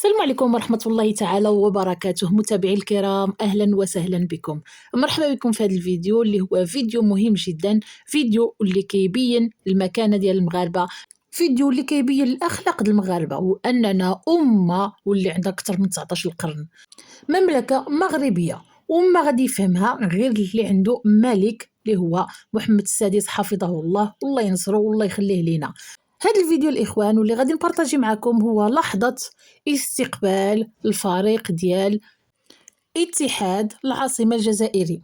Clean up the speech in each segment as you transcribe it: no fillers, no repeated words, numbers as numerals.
السلام عليكم ورحمة الله تعالى وبركاته. متابعي الكرام، أهلا وسهلا بكم. مرحبا بكم في هذا الفيديو اللي هو فيديو مهم جدا، فيديو اللي كيبين المكانة ديال المغاربة، فيديو اللي كيبين الأخلاق ديال المغاربة وأننا أمة واللي عندها أكثر من 19 قرن، مملكة مغربية، وما غادي يفهمها غير اللي عنده ملك اللي هو محمد السادس حفظه الله والله ينصره والله يخليه لينا. هذا الفيديو الإخوان واللي غادي نبارطاجي معكم هو لحظة استقبال الفريق ديال اتحاد العاصمة الجزائري.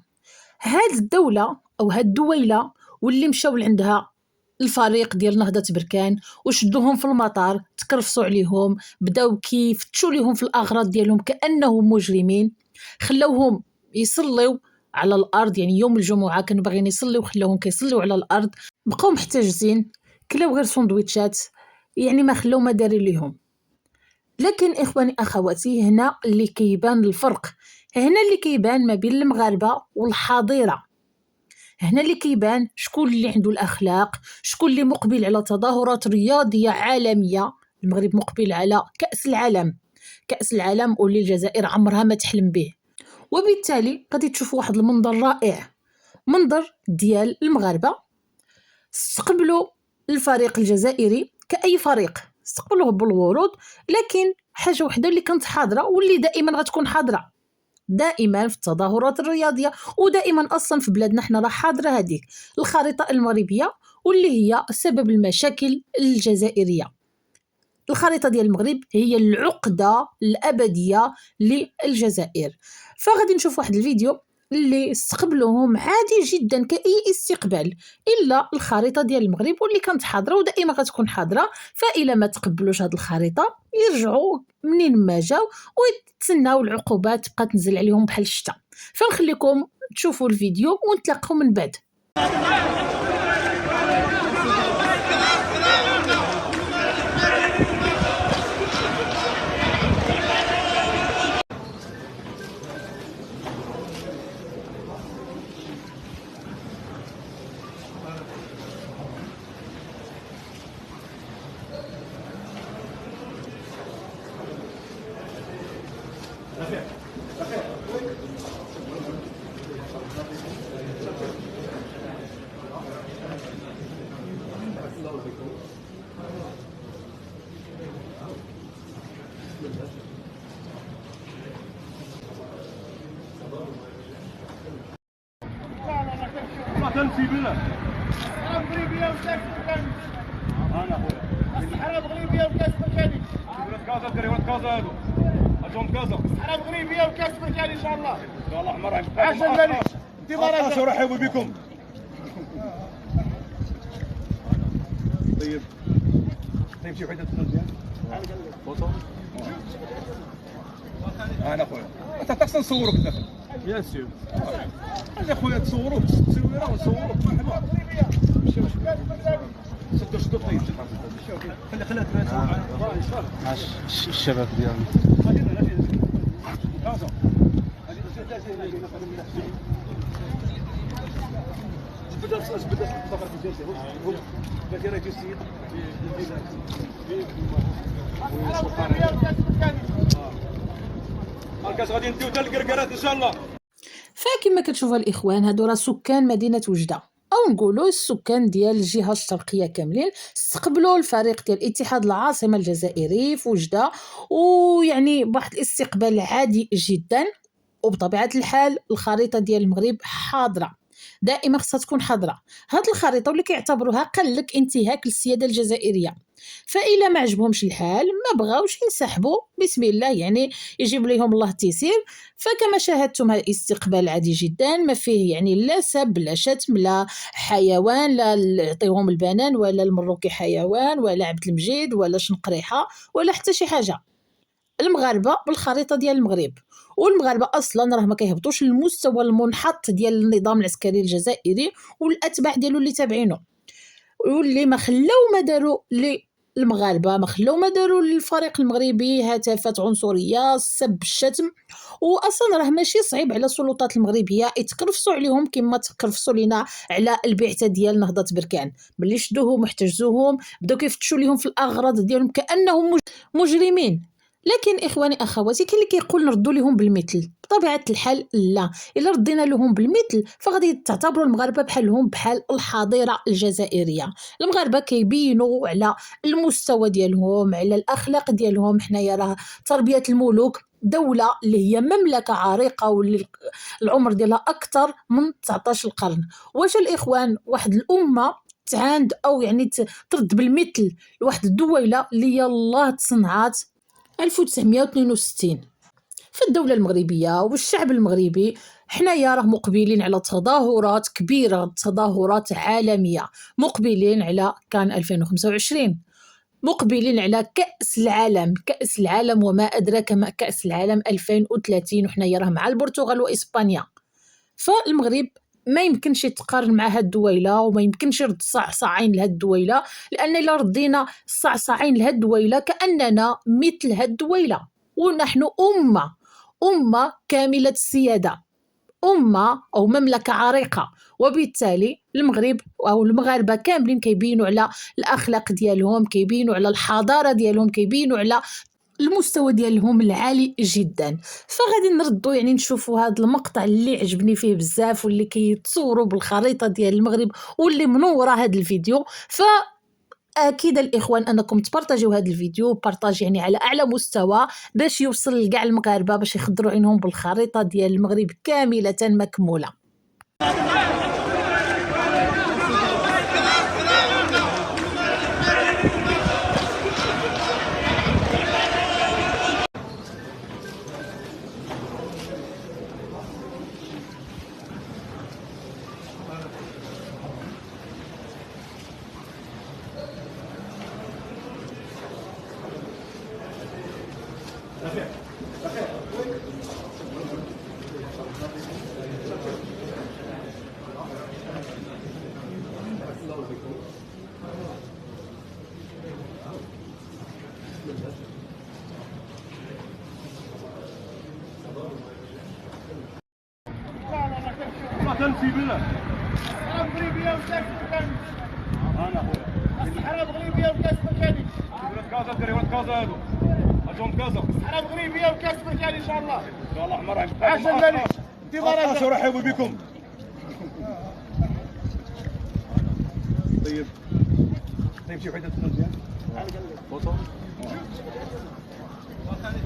هاد الدولة أو هاد الدويلة واللي مشاو لعندها الفريق ديال نهضة بركان وشدوهم في المطار، تكرفصوا عليهم، بداو كيفتشوا ليهم في الأغراض ديالهم كأنهم مجرمين، خلاوهم يصليو على الأرض، يعني يوم الجمعة كانوا باغيين يصليو خلاوهم كيصليو على الأرض، بقاو محتجزين، كلاو غير سندويتشات، يعني ما خلاو ما دارين ليهم. لكن إخواني أخواتي، هنا اللي كيبان الفرق، هنا اللي كيبان ما بين المغاربة والحاضرة، هنا اللي كيبان شكون اللي عنده الأخلاق، شكون اللي مقبل على تظاهرات رياضية عالمية. المغرب مقبل على كأس العالم، كأس العالم واللي الجزائر عمرها ما تحلم به، وبالتالي غادي تشوفوا واحد المنظر رائع، منظر ديال المغاربة استقبلوا الفريق الجزائري كأي فريق، استقبلوه بالورود. لكن حاجة وحدة اللي كانت حاضرة واللي دائما غتكون حاضرة دائما في التظاهرات الرياضية، ودائما أصلا في بلادنا حنا راه حاضرة هذيك الخريطة المغربية واللي هي سبب المشاكل الجزائرية. الخريطة ديال المغرب هي العقدة الأبدية للجزائر. فغادي نشوف واحد الفيديو اللي استقبلوهم عادي جدا كأي استقبال، إلا الخريطة ديال المغرب واللي كانت حاضرة ودائما غتكون حاضرة. فإلا ما تقبلوش هاد الخريطة يرجعوا منين ما جاو ويتسناو العقوبات تبقى تنزل عليهم بحال الشتا. فنخليكم تشوفوا الفيديو ونتلاقاو من بعد. تمشي بنا الصحراء المغربية وكاس بركاني. انا خويا الصحراء المغربية وكاس بركاني. ولاد كازا الدري ولاد كازا هادو هاتهم كازا الصحراء المغربية وكاس بركاني ان شاء الله. ان شاء الله مرحبا عاش الملك انتظار شو رحبوا بكم. طيب شي وحده مزيان فوتو انا خويا انت خاصنا نصوروك دابا يا سيدي. انا خويا تصوروك تصويره ونصوروك مرحبا. شدوا طيب خليها تبان الشباب ديالنا. الكاس غادي نديو حتى الكركرات ان شاء الله. فكما كتشوفوا الإخوان، هادو راه سكان مدينة وجدة، أو نقولوا السكان ديال الجهة الشرقية كاملين، استقبلوا الفريق ديال اتحاد العاصمة الجزائري في وجدة، ويعني بواحد الاستقبال عادي جدا. وبطبيعة الحال الخريطة ديال المغرب حاضرة، دائما خصها تكون حاضرة. هاد الخريطة واللي كيعتبروها قلك انتهاك للسيادة الجزائرية، فإلا ما عجبهمش الحال ما بغاوش ينسحبوا، بسم الله يعني يجيب لهم الله التيسير. فكما شاهدتم هذا الاستقبال عادي جدا، ما فيه يعني لا سب لا شتم لا حيوان، لا يعطيهم البنان ولا المروكي حيوان ولا عبد المجيد ولا شنقريحة ولا حتى شي حاجة. المغاربة بالخريطة ديال المغرب، والمغاربة اصلا راه ما كيهبطوش للمستوى المنحط ديال النظام العسكري الجزائري والاتباع ديالو اللي تابعينه، واللي ما خلاو ما داروا للمغاربه، ما خلاو ما داروا للفريق المغربي هتافات عنصريه، السب، الشتم. واصلا راه ماشي صعيب على السلطات المغربيه يتكرفصوا عليهم كما تكرفصوا لينا على البعثه ديال نهضه بركان، ملي شدوهم واحتجزوهم بداو كيفتشوا ليهم في الاغراض ديالهم كانهم مجرمين. لكن إخواني أخواتي كاين اللي كيقول نردوا لهم بالمثل. بطبيعة الحال لا، إلا ردينا لهم بالمثل فغادي تعتبروا المغاربة بحالهم بحال الحضيرة الجزائرية. المغاربة كيبينوا على المستوى ديالهم، على الأخلاق ديالهم. حنايا راه تربية الملوك، دولة اللي هي مملكة عريقة واللي العمر ديالها أكثر من 19 قرن. واش الإخوان واحد الأمة تعاند أو يعني ترد بالمثل لواحد الدويلة اللي يلاه تصنعات 1962 في الدولة المغربية والشعب المغربي؟ حنايا راه مقبلين على تظاهرات كبيرة، تظاهرات عالمية، مقبلين على كان 2025، مقبلين على كأس العالم، كأس العالم وما أدراك ما كأس العالم 2030، وحنايا راه مع البرتغال وإسبانيا. فالمغرب ما يمكنش يتقارن مع هاد الدويلة، وما يمكنش يرد صعصعين لهاد الدويلة، لأن إلا ردينا صعصعين لهاد الدويلة كأننا مثل هاد الدويلة. ونحن أمة كاملة السيادة، أمة أو مملكة عريقة، وبالتالي المغرب أو المغاربة كاملين كيبينوا على الأخلاق ديالهم، كيبينوا على الحضارة ديالهم، كيبينوا على المستوى ديالهم العالي جدا. فغادي نردوا يعني نشوفوا هذا المقطع اللي عجبني فيه بزاف، واللي كيتصوروا بالخريطة ديال المغرب واللي منورة هذا الفيديو. اكيد الاخوان انكم تبارطاجيو هذا الفيديو، بارطاج يعني على اعلى مستوى باش يوصل لكاع المغاربه، باش يخضروا عينهم بالخريطه ديال المغرب كامله مكموله. ما تنسي بالله. الحرام غريبيه وكاس بركاني. انا خويا الحرام غريبيه وكاس بركاني. ولاد كازا الدري ولاد كازا هادو اجون كازا. الحرام غريبيه وكاس بركاني ان شاء الله. ان شاء الله حمر عشان عشان ذلك انت مرحبا ورحبوا بكم. طيب شي وحده تدخل مزيان فوتو.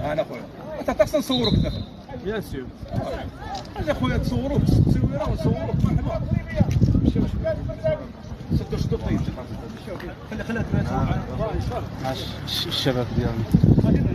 انا خويا انت خصنا نصوروك داخل بيان سور. انا خويا تصوروك تصويره ونصوروك مرحبا. شدوا طيب خليها تبان مع الشباب ديالنا.